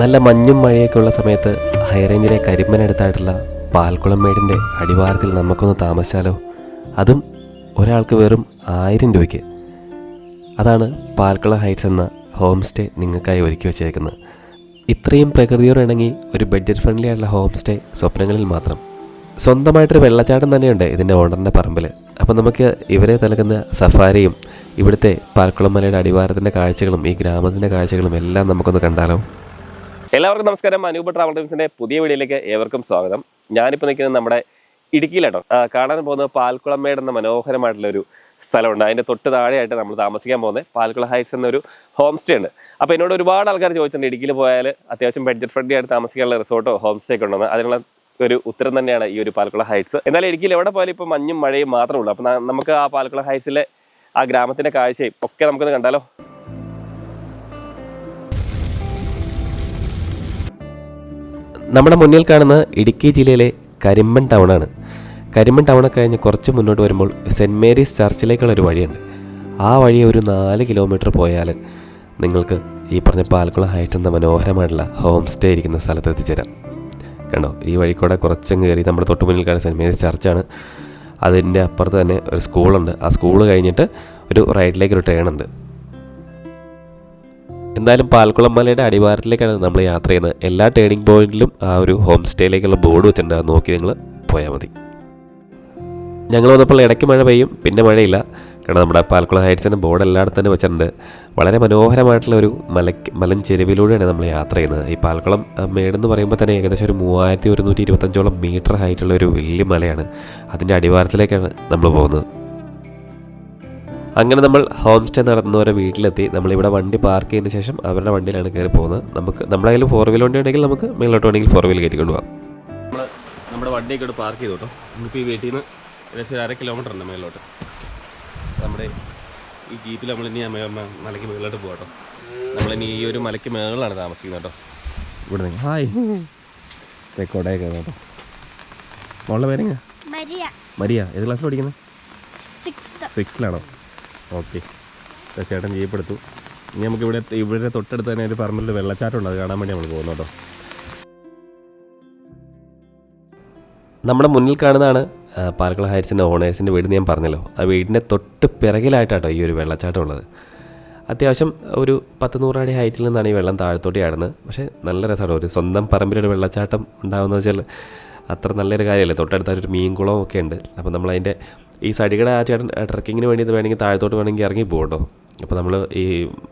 നല്ല മഞ്ഞും മഴയൊക്കെ ഉള്ള സമയത്ത് ഹൈറേഞ്ചിലെ കരിമ്പനടുത്തായിട്ടുള്ള പാൽക്കുളം മേടിൻ്റെ അടിവാരത്തിൽ നമുക്കൊന്ന് താമസിച്ചാലോ? അതും ഒരാൾക്ക് വെറും 1000 രൂപയ്ക്ക്. അതാണ് പാൽക്കുളം ഹൈറ്റ്സ് എന്ന ഹോം സ്റ്റേ നിങ്ങൾക്കായി ഒരുക്കി വെച്ചേക്കുന്നത്. ഇത്രയും പ്രകൃതിയോട് ഇണങ്ങി ഒരു ബഡ്ജറ്റ് ഫ്രണ്ട്ലി ആയിട്ടുള്ള ഹോം സ്റ്റേ സ്വപ്നങ്ങളിൽ മാത്രം. സ്വന്തമായിട്ടൊരു വെള്ളച്ചാട്ടം തന്നെയുണ്ട് ഇതിൻ്റെ ഓണറിൻ്റെ പറമ്പിൽ. അപ്പം നമുക്ക് ഇവരെ നൽകുന്ന സഫാരിയും ഇവിടുത്തെ പാൽക്കുളം മലയുടെ അടിവാരത്തിൻ്റെ കാഴ്ചകളും ഈ ഗ്രാമത്തിൻ്റെ കാഴ്ചകളും എല്ലാം നമുക്കൊന്ന് കണ്ടാലോ? എല്ലാവർക്കും നമസ്കാരം. അനൂപ് ട്രാവൽ ടൈംസിന്റെ പുതിയ വീഡിയോയിലേക്ക് ഏവർക്കും സ്വാഗതം. ഞാനിപ്പോൾ നിൽക്കുന്നത് നമ്മുടെ ഇടുക്കിയിലാട്ടോ. കാണാൻ പോകുന്നത് പാൽക്കുളം മേട് എന്ന മനോഹരമായിട്ടുള്ളൊരു സ്ഥലമുണ്ട്. അതിൻ്റെ തൊട്ട് താഴെയായിട്ട് നമ്മൾ താമസിക്കാൻ പോകുന്നത് പാൽക്കുളം ഹൈറ്റ്സ് എന്നൊരു ഹോം സ്റ്റേ ഉണ്ട്. അപ്പോൾ എന്നോട് ഒരുപാട് ആൾക്കാർ ചോദിച്ചിട്ടുണ്ട് ഇടുക്കിയിൽ പോയാൽ അത്യാവശ്യം ബഡ്ജറ്റ് ഫ്രണ്ട്ലി ആയിട്ട് താമസിക്കാനുള്ള റിസോർട്ടോ ഹോം സ്റ്റേ ഒക്കെ ഉണ്ടെന്ന്. അതിനുള്ള ഒരു ഉത്തരം തന്നെയാണ് ഈ ഒരു പാൽക്കുളം ഹൈറ്റ്സ്. എന്നാലും ഇടുക്കിയിൽ എവിടെ പോയാലും ഇപ്പോൾ മഞ്ഞും മഴയും മാത്രമേ ഉള്ളൂ. അപ്പോൾ നമുക്ക് ആ പാൽക്കുളം ഹൈറ്റ്സിലെ ആ ഗ്രാമത്തിൻ്റെ കാഴ്ചയും ഒക്കെ നമുക്കൊന്ന് കണ്ടാലോ? നമ്മുടെ മുന്നിൽ കാണുന്ന ഇടുക്കി ജില്ലയിലെ കരിമ്പൻ ടൗണാണ്. കരിമ്പൻ ടൗണൊക്കെ കഴിഞ്ഞ് കുറച്ച് മുന്നോട്ട് വരുമ്പോൾ സെൻറ്റ് മേരീസ് ചർച്ചിലേക്കുള്ളൊരു വഴിയുണ്ട്. ആ വഴി ഒരു 4 കിലോമീറ്റർ പോയാൽ നിങ്ങൾക്ക് ഈ പറഞ്ഞ പാൽക്കുളം ഹൈറ്റ്സ് എന്ന മനോഹരമായിട്ടുള്ള ഹോം സ്റ്റേ ഇരിക്കുന്ന സ്ഥലത്ത് എത്തിച്ചേരാം. കണ്ടോ, ഈ വഴിക്കൂടെ കുറച്ചങ്ങ് കയറി നമ്മുടെ തൊട്ട് മുന്നിൽ കാണുന്ന സെൻറ്റ് മേരീസ് ചർച്ചാണ്. അതിൻ്റെ അപ്പുറത്ത് തന്നെ ഒരു സ്കൂളുണ്ട്. ആ സ്കൂൾ കഴിഞ്ഞിട്ട് ഒരു റൈറ്റിലേക്കൊരു ടേൺ ഉണ്ട്. എന്തായാലും പാൽക്കുളം മലയുടെ അടിവാരത്തിലേക്കാണ് നമ്മൾ യാത്ര ചെയ്യുന്നത്. എല്ലാ ടേണിംഗ് പോയിന്റിലും ആ ഒരു ഹോം സ്റ്റേയിലേക്കുള്ള ബോർഡ് വെച്ചിട്ടുണ്ട്. അത് നോക്കി നിങ്ങൾ പോയാൽ മതി. ഞങ്ങൾ വന്നപ്പോൾ ഇടയ്ക്ക് മഴ പെയ്യും, പിന്നെ മഴയില്ല. കാരണം നമ്മുടെ പാൽക്കുളം ഹൈറ്റ്സിൻ്റെ ബോർഡ് എല്ലായിടത്തും തന്നെ വെച്ചിട്ടുണ്ട്. വളരെ മനോഹരമായിട്ടുള്ള ഒരു മലഞ്ചെരുവിലൂടെയാണ് നമ്മൾ യാത്ര ചെയ്യുന്നത്. ഈ പാൽക്കുളം മേടെന്ന് പറയുമ്പോൾ തന്നെ ഏകദേശം ഒരു 3125 മീറ്റർ ഹൈറ്റുള്ള ഒരു വലിയ മലയാണ്. അതിൻ്റെ അടിവാരത്തിലേക്കാണ് നമ്മൾ പോകുന്നത്. അങ്ങനെ നമ്മൾ ഹോം സ്റ്റേ നടത്തുന്നവരെ വീട്ടിലെത്തി. നമ്മളിവിടെ വണ്ടി പാർക്ക് ചെയ്തതിന് ശേഷം അവരുടെ വണ്ടിയിലാണ് കയറി പോകുന്നത്. നമ്മുടെ കയ്യിൽ 4 വീൽ വണ്ടി ഉണ്ടെങ്കിൽ നമുക്ക് മേലോട്ട് വേണമെങ്കിൽ 4 വീൽ കയറ്റിക്കൊണ്ട് പോകാം. നമ്മുടെ വണ്ടിയൊക്കെ ഇവിടെ പാർക്ക് ചെയ്തു കേട്ടോ. നമുക്ക് ഈ വീട്ടിൽ നിന്ന് ഏകദേശം 1/2 കിലോമീറ്റർ ഉണ്ട് മേലോട്ട്. നമ്മുടെ ഈ ജീപ്പിൽ നമ്മളിനി മലയ്ക്ക് മേളിലോട്ട് പോകാം കേട്ടോ. നമ്മളിനി ഈ ഒരു മലയ്ക്ക് മേളിലാണ് താമസിക്കുന്നത് കേട്ടോ. ഇവിടെ നിന്ന് ഹായ് റെക്കോർഡായി കയറും കേട്ടോ. മോളുടെ പേരെങ്ങ? മരിയ. ഏത് ക്ലാസ്സിൽ പഠിക്കുന്നത്? 6th okay. ചേട്ടൻ ജീപ്പ് എടുത്തു. ഇനി നമുക്ക് ഇവിടെ തൊട്ടടുത്ത് തന്നെ ഒരു പറമ്പിൽ വെള്ളച്ചാട്ടം ഉണ്ട്. അത് കാണാൻ വേണ്ടി നമ്മൾ പോകുന്നു കേട്ടോ. നമ്മുടെ മുന്നിൽ കാണുന്നതാണ് പാൽക്കുളം ഹൈറ്റ്സിൻ്റെ ഓണേഴ്സിൻ്റെ വീട്. ഞാൻ പറഞ്ഞല്ലോ, ആ വീടിൻ്റെ തൊട്ട് പിറകിലായിട്ടാട്ടോ ഈ ഒരു വെള്ളച്ചാട്ടം ഉള്ളത്. അത്യാവശ്യം ഒരു 10-100 അടി ഹൈറ്റിൽ നിന്നാണ് ഈ വെള്ളം താഴത്തോട്ട് ആടുന്നത്. പക്ഷേ നല്ല രസമാണ്. ഒരു സ്വന്തം പറമ്പിലൊരു വെള്ളച്ചാട്ടം ഉണ്ടാകുന്നത് വെച്ചാൽ അത്ര നല്ലൊരു കാര്യമല്ലേ. തൊട്ടടുത്തൊരു മീൻകുളവും ഒക്കെ ഉണ്ട്. അപ്പോൾ നമ്മളതിൻ്റെ ഈ സൈഡിയുടെ ആ ചേട്ടൻ ട്രക്കിങ്ങിന് വേണ്ടി വേണമെങ്കിൽ താഴത്തോട്ട് വേണമെങ്കിൽ ഇറങ്ങി പോകട്ടോ. അപ്പോൾ നമ്മൾ ഈ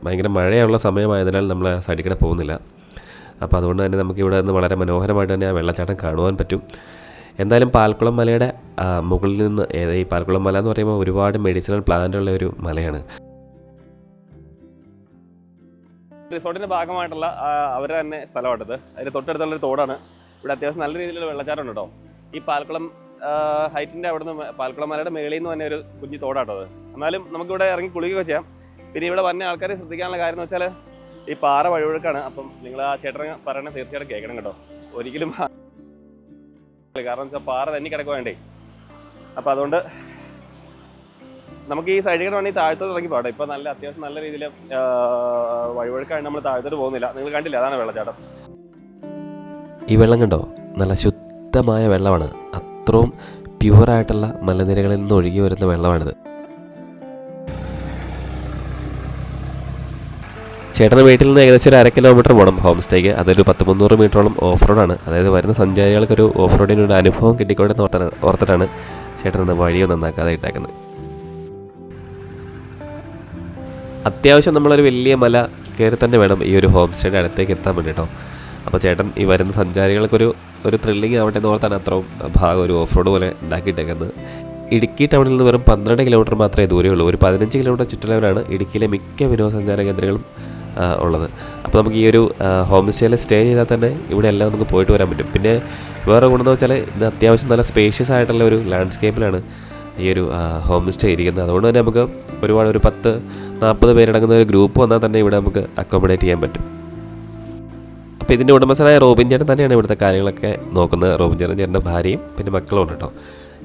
ഭയങ്കര മഴയുള്ള സമയമായതിനാൽ നമ്മൾ ആ സൈഡിൽ പോകുന്നില്ല. അപ്പോൾ അതുകൊണ്ട് തന്നെ നമുക്കിവിടെ നിന്ന് വളരെ മനോഹരമായിട്ട് തന്നെ ആ വെള്ളച്ചാട്ടം കാണുവാൻ പറ്റും. എന്തായാലും പാൽക്കുളം മലയുടെ മുകളിൽ നിന്ന് ഈ പാൽക്കുളം മല എന്ന് പറയുമ്പോൾ ഒരുപാട് മെഡിസിനൽ പ്ലാന്റ് ഉള്ള ഒരു മലയാണ്. റിസോർട്ടിൻ്റെ ഭാഗമായിട്ടുള്ള അവരുടെ തന്നെ സ്ഥലമാട്ടത്. അതിൻ്റെ തൊട്ടടുത്തുള്ളൊരു തോടാണ്. ഇവിടെ അത്യാവശ്യം നല്ല രീതിയിലുള്ള വെള്ളച്ചാട്ടം ഉണ്ട് കേട്ടോ. ഈ പാൽക്കുളം ഹൈറ്റിൻ്റെ അവിടെ നിന്ന് പാൽക്കുളം മലയുടെ മേളിൽ നിന്ന് തന്നെ ഒരു കുഞ്ഞു തോടാട്ടോ അത്. എന്നാലും നമുക്കിവിടെ ഇറങ്ങി കുളിക്കുകയൊക്കെ ചെയ്യാം. പിന്നെ ഇവിടെ വന്ന ആൾക്കാരെ ശ്രദ്ധിക്കാനുള്ള കാര്യം എന്ന് വെച്ചാൽ ഈ പാറ വഴുവഴുക്കാണ്. അപ്പം നിങ്ങൾ ആ ചേട്ടൻ പറയണത് തീർച്ചയായിട്ടും കേൾക്കണം കേട്ടോ. ഒരിക്കലും കാരണം വെച്ചാൽ പാറ തന്നെ കിടക്കുക വേണ്ടേ. അപ്പം അതുകൊണ്ട് നമുക്ക് ഈ സൈഡിൽ വേണമെങ്കിൽ താഴത്തോട്ട് ഇറങ്ങി പോകട്ടെ. ഇപ്പം അത്യാവശ്യം നല്ല രീതിയിൽ വഴുവഴുക്കാണ്. നമ്മൾ താഴത്തോട്ട് പോകുന്നില്ല. നിങ്ങൾ കണ്ടില്ല, അതാണ് വെള്ളച്ചാട്ടം. ഈ വെള്ളം കണ്ടോ, നല്ല ശുദ്ധമായ വെള്ളമാണ്. അത്രയും പ്യുവറായിട്ടുള്ള മലനിരകളിൽ നിന്ന് ഒഴുകി വരുന്ന വെള്ളമാണിത്. ചേട്ടൻ്റെ വീട്ടിൽ നിന്ന് ഏകദേശം ഒരു 1/2 കിലോമീറ്റർ പോകണം ഹോം സ്റ്റേക്ക്. അതൊരു 100-300 മീറ്ററോളം ഓഫ് റോഡാണ്. അതായത് വരുന്ന സഞ്ചാരികൾക്കൊരു ഓഫ് റോഡിനൊരു അനുഭവം കിട്ടിക്കോട്ടെ ഓർത്തിട്ടാണ് ചേട്ടൻ വഴിയോ നന്നാക്കാതെ ഇട്ടേക്കുന്നത്. അത്യാവശ്യം നമ്മളൊരു വലിയ മല കയറി തന്നെ വേണം ഈ ഒരു ഹോം സ്റ്റേയുടെ അടുത്തേക്ക് എത്താൻ വേണ്ടി കേട്ടോ. അപ്പോൾ ചേട്ടൻ ഈ വരുന്ന സഞ്ചാരികൾക്കൊരു ത്രില്ലിങ് ആവട്ടെ എന്ന് ഓർത്താണ് അത്രയും ഭാഗം ഒരു ഓഫ് റോഡ് പോലെ ഉണ്ടാക്കിയിട്ടേക്കുന്നത്. ഇടുക്കി ടൗണിൽ നിന്ന് വെറും 12 കിലോമീറ്റർ മാത്രമേ ദൂരമുള്ളൂ. ഒരു 15 കിലോമീറ്റർ ചുറ്റളവിലാണ് ഇടുക്കിയിലെ മിക്ക വിനോദസഞ്ചാര കേന്ദ്രങ്ങളും ഉള്ളത്. അപ്പോൾ നമുക്ക് ഈ ഒരു ഹോം സ്റ്റേയിൽ സ്റ്റേ ചെയ്താൽ തന്നെ ഇവിടെ എല്ലാം നമുക്ക് പോയിട്ട് വരാൻ പറ്റും. പിന്നെ വേറെ ഗുണമെന്ന് വെച്ചാൽ ഇത് അത്യാവശ്യം നല്ല സ്പേഷ്യസ് ആയിട്ടുള്ള ഒരു ലാൻഡ്സ്കേപ്പിലാണ് ഈ ഒരു ഹോം സ്റ്റേ ഇരിക്കുന്നത്. അതുകൊണ്ട് തന്നെ നമുക്ക് ഒരുപാട് ഒരു 10-40 പേരടങ്ങുന്ന ഒരു ഗ്രൂപ്പ് വന്നാൽ തന്നെ ഇവിടെ നമുക്ക് അക്കോമഡേറ്റ് ചെയ്യാൻ പറ്റും. അപ്പോൾ ഇതിൻ്റെ ഉടമസ്ഥനായ റോബിൻ ചേട്ടൻ തന്നെയാണ് ഇവിടുത്തെ കാര്യങ്ങളൊക്കെ നോക്കുന്നത്. റോബിൻ ചേട്ടൻ്റെ ഭാര്യയും പിന്നെ മക്കളും ഉണ്ട് കേട്ടോ.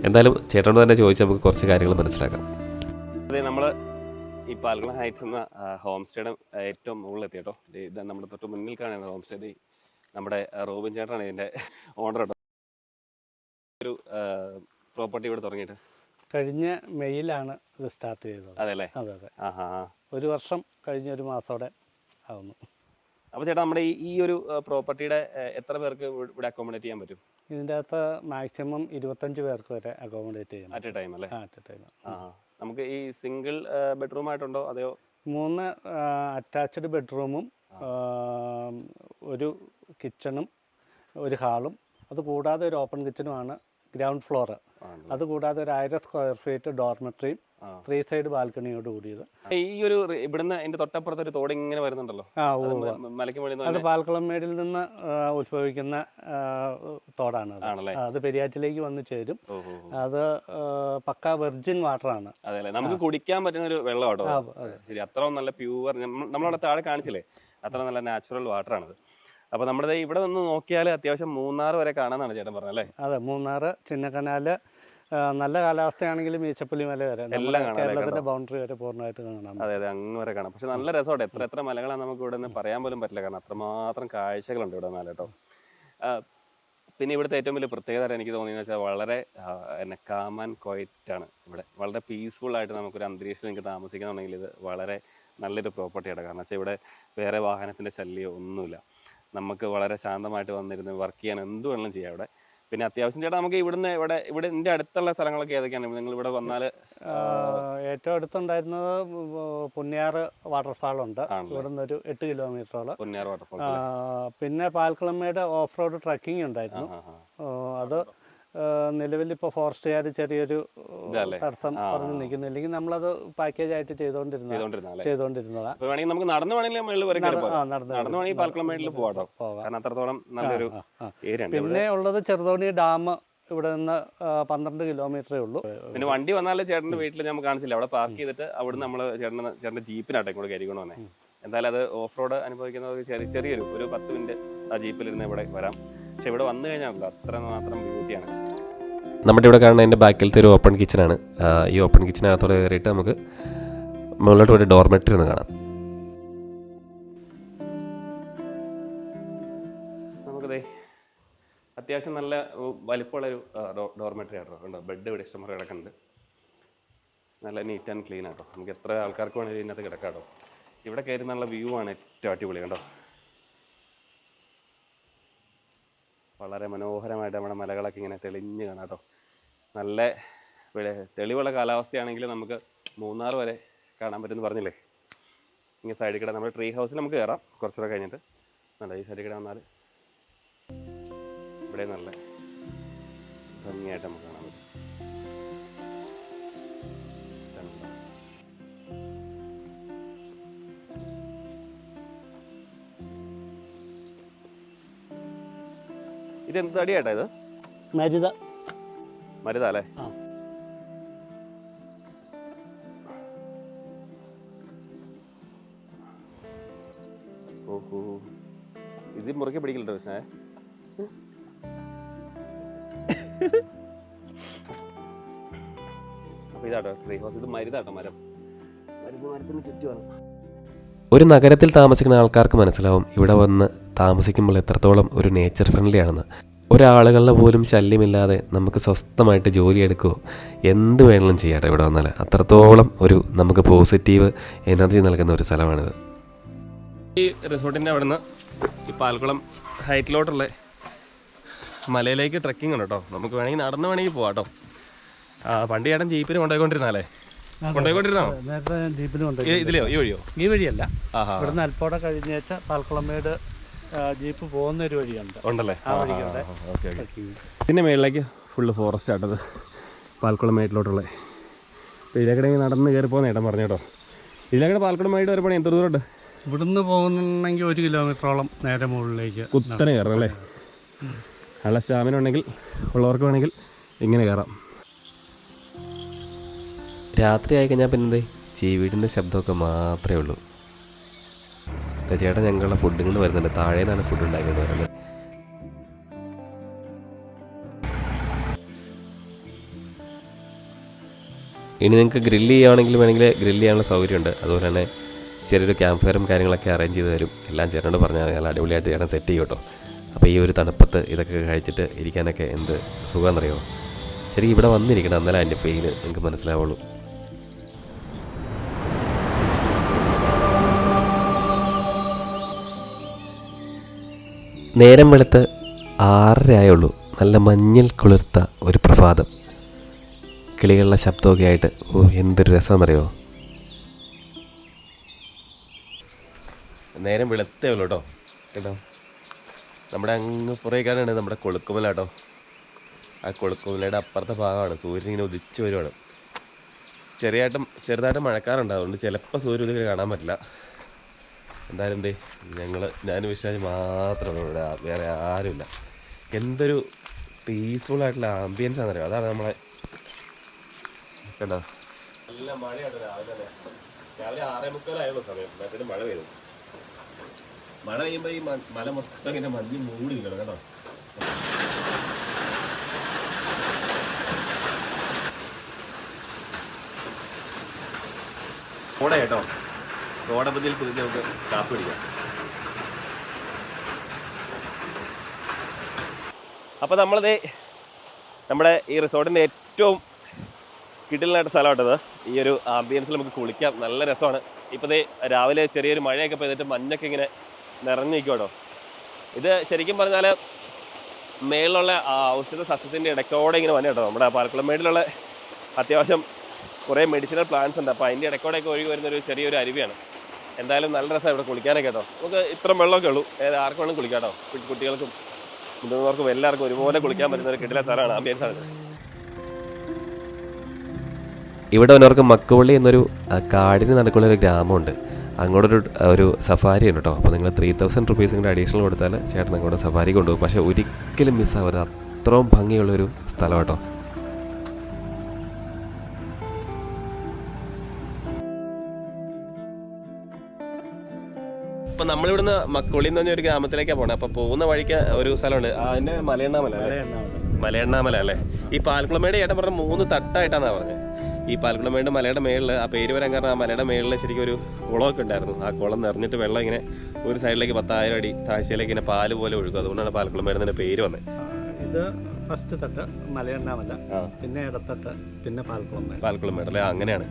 എന്തായാലും ചേട്ടനോട് തന്നെ ചോദിച്ച് നമുക്ക് കുറച്ച് കാര്യങ്ങൾ മനസ്സിലാക്കാം. നമ്മൾ ഈ പാൽക്കുളം ഹൈറ്റ്സ് എന്ന ഹോം സ്റ്റേയുടെ ഏറ്റവും മുകളിലെത്തി കേട്ടോ. ഇത് നമ്മുടെ തൊട്ട് മുന്നിൽ കാണുന്ന ഹോം സ്റ്റേ. നമ്മുടെ റോബിൻ ചേട്ടനാണ് ഇതിൻ്റെ ഓണർ കേട്ടോ. ഒരു പ്രോപ്പർട്ടി ഇവിടെ തുടങ്ങിയിട്ട് കഴിഞ്ഞ മെയ്യിലാണ് ഇത് സ്റ്റാർട്ട് ചെയ്തത്. അതെ അല്ലേ? അതെ അതെ. ആ. ഒരു വർഷം കഴിഞ്ഞ ഒരു മാസത്തോടെ ആവുന്നു. അപ്പോൾ ചേട്ടാ, നമ്മുടെ ഈ ഒരു പ്രോപ്പർട്ടിയുടെ എത്ര പേർക്ക് ഇവിടെ അക്കോമഡേറ്റ് ചെയ്യാൻ പറ്റും? ഇതിൻ്റെ അകത്ത് മാക്സിമം 25 പേർക്ക് വരെ അക്കോമഡേറ്റ് ചെയ്യാം. അറ്റ് എ ടൈം അല്ലേ? At A time. നമുക്ക് ഈ സിംഗിൾ ബെഡ്റൂം ആയിട്ടുണ്ടോ അതെയോ? 3 അറ്റാച്ച്ഡ് ബെഡ്റൂമും ഒരു കിച്ചണും ഒരു ഹാളും, അത് കൂടാതെ ഒരു ഓപ്പൺ കിച്ചണുമാണ് ഗ്രൗണ്ട് ഫ്ലോർ. അതുകൂടാതെ ഒരു 1000 സ്ക്വയർ ഫീറ്റ് ഡോർമെട്രിയും 3 സൈഡ് ബാൽക്കണിയോട് കൂടിയത്. ഈ ഒരു ഇവിടുന്ന് അതിന്റെ തൊട്ടപ്പുറത്ത് ഒരു തോട് ഇങ്ങനെ വരുന്നുണ്ടല്ലോ. മലയ്ക്ക് മുകളിൽ അത് പാൽക്കുളമേടിൽ നിന്ന് ഉത്ഭവിക്കുന്ന തോടാണ്. അത് പെരിയാറ്റിലേക്ക് വന്ന് ചേരും. അത് പക്ക വെർജിൻ വാട്ടറാണ്. അതെ, നമുക്ക് കുടിക്കാൻ പറ്റുന്ന ഒരു വെള്ളം കേട്ടോ. ശരി, അത്ര നല്ല പ്യൂർ, നമ്മളവിടെ താഴെ കാണിച്ചില്ലേ, അത്ര നല്ല നാച്ചുറൽ വാട്ടറാണത്. അപ്പോൾ നമ്മുടെ ഇവിടെ നിന്ന് നോക്കിയാൽ അത്യാവശ്യം മൂന്നാർ വരെ കാണാനാണ് ചേട്ടൻ പറഞ്ഞല്ലേ? അതെ, മൂന്നാർ, ചിന്നക്കനാല്, നല്ല കാലാവസ്ഥയാണെങ്കിലും ഈച്ചപ്പുലി മല വരെ, കേരളത്തിന്റെ ബൗണ്ടറി വരെ പൂർണ്ണമായിട്ട് കാണാം. അതെ, അങ്ങ് വരെ കാണാം. പക്ഷെ നല്ല രസമുണ്ട്. എത്ര മലകളാണ് നമുക്ക് ഇവിടെ നിന്ന് പറയാൻ പോലും പറ്റില്ല, കാരണം അത്രമാത്രം കാഴ്ചകളുണ്ട് ഇവിടെ നിന്ന് കേട്ടോ. പിന്നെ ഇവിടുത്തെ ഏറ്റവും വലിയ പ്രത്യേകത എനിക്ക് തോന്നിയെന്ന് വെച്ചാൽ വളരെ കാം ആൻഡ് ക്വയറ്റ് ആണ് ഇവിടെ. വളരെ പീസ്ഫുൾ ആയിട്ട് നമുക്കൊരു അന്തരീക്ഷത്തിൽ നിങ്ങൾക്ക് താമസിക്കണമെങ്കിൽ ഇത് വളരെ നല്ലൊരു പ്രോപ്പർട്ടിയാണ്. കാരണം വെച്ചാൽ ഇവിടെ വേറെ വാഹനത്തിൻ്റെ ശല്യം ഒന്നുമില്ല. നമുക്ക് വളരെ ശാന്തമായിട്ട് വന്നിരുന്ന് വർക്ക് ചെയ്യാൻ എന്ത് വേണമെങ്കിലും ചെയ്യാം ഇവിടെ. പിന്നെ അത്യാവശ്യം ചേട്ടാ, നമുക്ക് ഇവിടെ ഇതിൻ്റെ അടുത്തുള്ള സ്ഥലങ്ങളൊക്കെ ഏതൊക്കെയാണ്? നിങ്ങൾ ഇവിടെ വന്നാൽ ഏറ്റവും അടുത്തുണ്ടായിരുന്നത് പുന്നിയാറ് വാട്ടർഫാളുണ്ട്. ഇവിടുന്ന് ഒരു 8 കിലോമീറ്ററോളം പുന്നിയാർ വാട്ടർഫാൾ. പിന്നെ പാൽക്കുളമേട് ഓഫ് റോഡ് ട്രക്കിംഗ് ഉണ്ടായിരുന്നു. അത് നിലവിലിപ്പോൾ ഫോറസ്റ്റുകാർ ചെറിയൊരു തടസ്സം പറഞ്ഞു നിൽക്കുന്നു. ഇല്ലെങ്കിൽ നമ്മളത് പാക്കേജ് ആയിട്ട് ചെയ്തോണ്ടിരുന്നതാണ്. പിന്നെ ഉള്ളത് ചെറുതോണി ഡാം. ഇവിടെ നിന്ന് 12 കിലോമീറ്ററേ ഉള്ളൂ. പിന്നെ വണ്ടി വന്നാലും ചേട്ടൻ്റെ വീട്ടിൽ നമുക്ക് കാണിച്ചില്ല, അവിടെ പാർക്ക് ചെയ്തിട്ട് അവിടെ നമ്മൾ ചേട്ടൻ്റെ ജീപ്പിനാട്ടെ ഇങ്ങോട്ട് കയറിക്കൊണ്ട് വന്നേ. എന്തായാലും അത് ഓഫ് റോഡ് അനുഭവിക്കുന്നവർക്ക് ചെറിയൊരു 10 മിനിറ്റ് ആ ജീപ്പിലിരുന്ന് ഇവിടെ വരാം. പക്ഷെ ഇവിടെ വന്നു കഴിഞ്ഞാൽ അത്രമാത്രം ബ്യൂട്ടിയാണ്. നമ്മുടെ ഇവിടെ കാണുന്ന എൻ്റെ ബാക്കിലത്തെ ഒരു ഓപ്പൺ കിച്ചണാണ്. ഈ ഓപ്പൺ കിച്ചനകത്തോടെ കയറിയിട്ട് നമുക്ക് മുകളിലോട്ട് ഒരു ഡോർമെട്രി ഒന്ന് കാണാം. നമുക്കതേ അത്യാവശ്യം നല്ല വലിപ്പമുള്ളൊരു ഡോർമെട്രി ആട്ടോ. ഉണ്ടോ, ബെഡ് ഇവിടെ ഇഷ്ടംപോലെ കിടക്കുന്നുണ്ട്. നല്ല നീറ്റ് ആൻഡ് ക്ലീൻ ആട്ടോ. നമുക്ക് എത്ര ആൾക്കാർക്ക് വേണമെങ്കിൽ ഇതിനകത്ത് കിടക്കാട്ടോ. ഇവിടെ കയറി നല്ല വ്യൂ ആണ് ഏറ്റവും അടിപൊളി കേട്ടോ. വളരെ മനോഹരമായിട്ട് നമ്മുടെ മലകളൊക്കെ ഇങ്ങനെ തെളിഞ്ഞ് കാണാം കേട്ടോ. നല്ല തെളിവുള്ള കാലാവസ്ഥയാണെങ്കിൽ നമുക്ക് മൂന്നാർ വരെ കാണാൻ പറ്റുമെന്ന് പറഞ്ഞില്ലേ. ഇങ്ങനെ സൈഡിൽ കൂടെ നമ്മുടെ ട്രീ ഹൗസിൽ നമുക്ക് കയറാം കുറച്ചുകൂടെ കഴിഞ്ഞിട്ട്. നല്ല ഈ സൈഡിൽ കൂടെ വന്നാൽ ഇവിടെ നല്ല ഭംഗിയായിട്ട് നമുക്ക് കാണാൻ പറ്റും. ഇതെന്ത് അടിയായിട്ടാ ഇത്? മരുത അല്ലേ? ഓഹോ, ഇത് മുറുകെ പിടിക്കില്ലട്ടോ. പക്ഷേ അപ്പൊ ഇതാട്ടോ ട്രീ ഹൗസ്. ഇത് മരുതാട്ടോ, മരത്തിന് ചുറ്റുമാണ്. ഒരു നഗരത്തിൽ താമസിക്കുന്ന ആൾക്കാർക്ക് മനസ്സിലാവും ഇവിടെ വന്ന് താമസിക്കുമ്പോൾ എത്രത്തോളം ഒരു നേച്ചർ ഫ്രണ്ട്ലി ആണെന്ന്. ഒരാളുകളുടെ പോലും ശല്യമില്ലാതെ നമുക്ക് സ്വസ്ഥമായിട്ട് ജോലിയെടുക്കുകയോ എന്ത് വേണമെങ്കിലും ചെയ്യാട്ടെ ഇവിടെ വന്നാൽ. അത്രത്തോളം ഒരു നമുക്ക് പോസിറ്റീവ് എനർജി നൽകുന്ന ഒരു സ്ഥലമാണിത്. ഈ റിസോർട്ടിൻ്റെ അവിടെ നിന്ന് ഈ പാൽക്കുളം ഹൈറ്റിലോട്ടുള്ള മലയിലേക്ക് ട്രക്കിംഗ് ഉണ്ട് കേട്ടോ. നമുക്ക് വേണമെങ്കിൽ നടന്ന് വേണമെങ്കിൽ പോവാം കേട്ടോ. പണ്ട് ചേട്ടൻ ജീപ്പിന് കൊണ്ടുപോയിക്കൊണ്ടിരുന്നാലേ? കൊണ്ടുപോയിക്കൊണ്ടിരുന്നാണോ? നേരത്തെ ജീപ്പിന് ഇതിലെയോ ഈ വഴിയോ? ഈ വഴിയല്ല, ഇവിടുന്ന് അൽപ്പോടെ കഴിഞ്ഞേച്ച പാൽക്കുളമേട് ജീപ്പ് പോകുന്ന ഒരു വഴിയുണ്ട്. ഉണ്ടല്ലേ? പിന്നെ മേളിലേക്ക് ഫുള്ള് ഫോറസ്റ്റ് ആട്ടത് പാൽക്കുളം മേട്ടിലോട്ടുള്ളത്. അപ്പോൾ ഇതിലേക്കിടെ നടന്ന് കയറി പോകുന്ന ഏട്ടൻ പറഞ്ഞു കേട്ടോ. ഇതിലേക്കിടെ പാൽക്കുളം മേട്ട് വരെ പണി എത്ര ദൂരമുണ്ട്? ഇവിടുന്ന് പോകുന്നുണ്ടെങ്കിൽ 1 കിലോമീറ്ററോളം നേരെ മുകളിലേക്ക് കുത്തനെ കയറണം അല്ലേ? നല്ല സ്റ്റാമിന ഉണ്ടെങ്കിൽ ഉള്ളവർക്ക് വേണമെങ്കിൽ ഇങ്ങനെ കയറാം. രാത്രി ആയി കഴിഞ്ഞാൽ പിന്നെ ചീവീടിൻ്റെ ശബ്ദമൊക്കെ മാത്രമേ ഉള്ളൂ. ചേട്ടൻ ഞങ്ങളുടെ ഫുഡ് കൊണ്ട് വരുന്നുണ്ട്. താഴെ നിന്നാണ് ഫുഡ് ഉണ്ടാക്കിക്കൊണ്ട് വരുന്നത്. ഇനി നിങ്ങൾക്ക് ഗ്രില്ല് ചെയ്യുകയാണെങ്കിൽ വേണമെങ്കിൽ ഗ്രില്ല് ചെയ്യാനുള്ള സൗകര്യമുണ്ട്. അതുപോലെ തന്നെ ചെറിയൊരു ക്യാമ്പ് ഫയറും കാര്യങ്ങളൊക്കെ അറേഞ്ച് ചെയ്ത് തരും. എല്ലാം ചേട്ടനോട് പറഞ്ഞാൽ നല്ല അടിപൊളിയായിട്ട് ചേട്ടൻ സെറ്റ് ചെയ്യും കേട്ടോ. അപ്പോൾ ഈ ഒരു തണുപ്പത്ത് ഇതൊക്കെ കഴിച്ചിട്ട് ഇരിക്കാനൊക്കെ എന്ത് സുഖമെന്നറിയോ. ശരിക്കും ഇവിടെ വന്നിരിക്കണം, എന്നാലേ അതിൻ്റെ ഫീല് നിങ്ങൾക്ക് മനസ്സിലാവുള്ളൂ. നേരം വെളുത്ത് 6:30 ആയുള്ളൂ. നല്ല മഞ്ഞിൽ കുളിർത്ത ഒരു പ്രഭാതം, കിളികളുടെ ശബ്ദമൊക്കെ ആയിട്ട് എന്തൊരു രസമെന്നറിയോ. നേരം വെളുത്തേ ഉള്ളൂ കേട്ടോ. കേട്ടോ, നമ്മുടെ അങ്ങ് പുറകേക്കാനാണ് നമ്മുടെ കൊളുക്കുമല കേട്ടോ. ആ കൊളുക്കുമലയുടെ അപ്പുറത്തെ ഭാഗമാണ് സൂര്യൻ ഇങ്ങനെ ഉദിച്ച് വരുവാണ്. ചെറുതായിട്ട് മഴക്കാറുണ്ട്, അതുകൊണ്ട് ചിലപ്പോൾ സൂര്യ ഉദിക്കാൻ കാണാൻ പറ്റില്ല. എന്തായാലും ഞാൻ വിശ്വാസി മാത്രമേ ഉള്ളൂ, ഇവിടെ വേറെ ആരുമില്ല. എന്തൊരു പീസ്ഫുൾ ആയിട്ടുള്ള ആംബിയൻസ് ആണെന്നറിയോ. അതാണ് നമ്മളെ കേട്ടോ. നല്ല മഴയാണ് രാവിലെ 6:45 സമയം. മറ്റേ മഴ പെയ്തു. മഴ പെയ്യുമ്പോൾ ഈ മല മൊത്തം ഇങ്ങനെ മഞ്ഞ് മൂടി നിൽക്കണം കേട്ടോ. കോട കേട്ടോ, കോടമഞ്ഞിൽ കുതിച്ച് നമുക്ക് കാപ്പി പിടിക്കാം. അപ്പോൾ നമ്മുടെ ഈ റിസോർട്ടിൻ്റെ ഏറ്റവും കിടിലനായിട്ട് സ്ഥലമായിട്ടത്. ഈ ഒരു ആംബിയൻസിൽ നമുക്ക് കുളിക്കാം, നല്ല രസമാണ്. ഇപ്പോൾ രാവിലെ ചെറിയൊരു മഴയൊക്കെ പെയ്തിട്ട് മഞ്ഞൊക്കെ ഇങ്ങനെ നിറഞ്ഞു നിൽക്കും കേട്ടോ. ഇത് ശരിക്കും പറഞ്ഞാൽ മേളിലുള്ള ഔഷധ സസ്യത്തിൻ്റെ ഇടയ്ക്കോടെ ഇങ്ങനെ വന്നെ കേട്ടോ. നമ്മുടെ പാലക്കുളമേടിലുള്ള അത്യാവശ്യം കുറേ മെഡിസിനൽ പ്ലാന്റ്സ് ഉണ്ട്. അപ്പോൾ അതിൻ്റെ ഇടയ്ക്കോടെയൊക്കെ ഒഴുകി വരുന്നൊരു ചെറിയൊരു അരുവിയാണ്. എന്തായാലും നല്ല രസമാണ് ഇവിടെ കുളിക്കാനൊക്കെ കേട്ടോ. നമുക്ക് ഇത്ര വെള്ളമൊക്കെ ഉള്ളൂ, ആർക്കും വേണം കുളിക്കാം കേട്ടോ. കുട്ടികൾക്കും മുതിർന്നവർക്കും എല്ലാവർക്കും ഒരുപോലെ കുളിക്കാൻ പറ്റുന്ന ഒരു കിടിലൻ സ്ഥലമാണ്, ആംബിയൻസ് ആണ്. ഇവിടെ വന്നവർക്ക് മക്കുവള്ളി എന്നൊരു കാടിന് നടക്കുള്ള ഒരു ഗ്രാമമുണ്ട്. അങ്ങോട്ടൊരു സഫാരി ഉണ്ട് കേട്ടോ. അപ്പോൾ നിങ്ങൾ 3000 റുപ്പീസ് ഇങ്ങനെ അഡീഷണൽ കൊടുത്താൽ ചേട്ടൻ അങ്ങോട്ട് സഫാരി കൊണ്ടുപോകും. പക്ഷേ ഒരിക്കലും മിസ്സാവരുത്, അത്രയും ഭംഗിയുള്ളൊരു സ്ഥലം കേട്ടോ. ഇപ്പം നമ്മളിവിടുന്ന് മക്കുവള്ളി എന്ന് പറഞ്ഞ ഒരു ഗ്രാമത്തിലേക്കാണ് പോകണത്. അപ്പോൾ പോകുന്ന വഴിക്ക് ഒരു സ്ഥലമുണ്ട്, അതിൻ്റെ മലയണ്ണാമല അല്ലേ. ഈ പാലക്കുളമേട് ചേട്ടൻ പറഞ്ഞ 3 തട്ടായിട്ടാണെന്നാണ് പറഞ്ഞത്. ഈ പാലക്കുളമേട് മലയുടെ മേളിൽ ആ പേര് വരാൻ കാരണം ആ മലയുടെ മേളിൽ ശരിക്കും ഒരു കുളമൊക്കെ ഉണ്ടായിരുന്നു. ആ കുളം നിറഞ്ഞിട്ട് വെള്ളം ഇങ്ങനെ ഒരു സൈഡിലേക്ക് 10,000 അടി താഴ്ചയിലേക്ക് ഇങ്ങനെ പാല് പോലെ ഒഴുകും. അതുകൊണ്ടാണ് പാലക്കുളമേട് തന്നെ പേര് വന്നത്. ഇത് ഫസ്റ്റ് തട്ട് മലയണ്ണാമല, പിന്നെ ഇടത്തട്ട്, പിന്നെ പാലക്കുളമേട് അല്ലേ. അങ്ങനെയാണ്.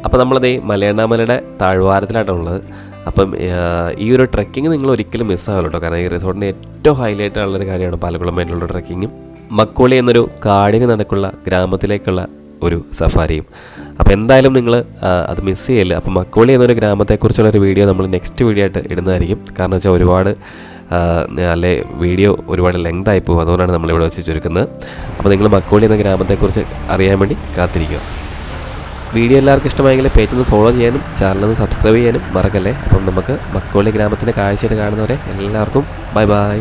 അപ്പോൾ നമ്മളതേ മലയണ്ണാമലയുടെ താഴ്വാരത്തിലായിട്ടുള്ളത്. അപ്പം ഈ ഒരു ട്രെക്കിങ് നിങ്ങൾ ഒരിക്കലും മിസ്സാവില്ല കേട്ടോ. കാരണം ഈ റിസോർട്ടിൻ്റെ ഏറ്റവും ഹൈലൈറ്റ് ആയിട്ടുള്ളൊരു കാര്യമാണ് പാലക്കുളമേടിലുള്ള ട്രെക്കിങ്ങും മക്കുവള്ളി എന്നൊരു കാടിന് നടക്കുള്ള ഗ്രാമത്തിലേക്കുള്ള ഒരു സഫാരിയും. അപ്പോൾ എന്തായാലും നിങ്ങൾ അത് മിസ് ചെയ്യില്ല. അപ്പോൾ മക്കുവള്ളി എന്നൊരു ഗ്രാമത്തെക്കുറിച്ചുള്ളൊരു വീഡിയോ നമ്മൾ നെക്സ്റ്റ് വീഡിയോ ആയിട്ട് ഇടുന്നതായിരിക്കും. കാരണം വെച്ചാൽ ഒരുപാട് വീഡിയോ ഒരുപാട് ലെങ്ത് ആയി പോകും. അതുകൊണ്ടാണ് നമ്മളിവിടെ വെച്ച് ചുരുക്കുന്നത്. അപ്പോൾ നിങ്ങൾ മക്കുവള്ളി എന്ന ഗ്രാമത്തെക്കുറിച്ച് അറിയാൻ വേണ്ടി കാത്തിരിക്കുക. വീഡിയോ എല്ലാവർക്കും ഇഷ്ടമായെങ്കിൽ പേജ് ഒന്ന് ഫോളോ ചെയ്യാനും ചാനലൊന്ന് സബ്സ്ക്രൈബ് ചെയ്യാനും മറക്കല്ലേ. അപ്പം നമുക്ക് മക്കുവള്ളി ഗ്രാമത്തിൻ്റെ കാഴ്ചയായിട്ട് കാണുന്നവരെ എല്ലാവർക്കും ബൈ ബൈ.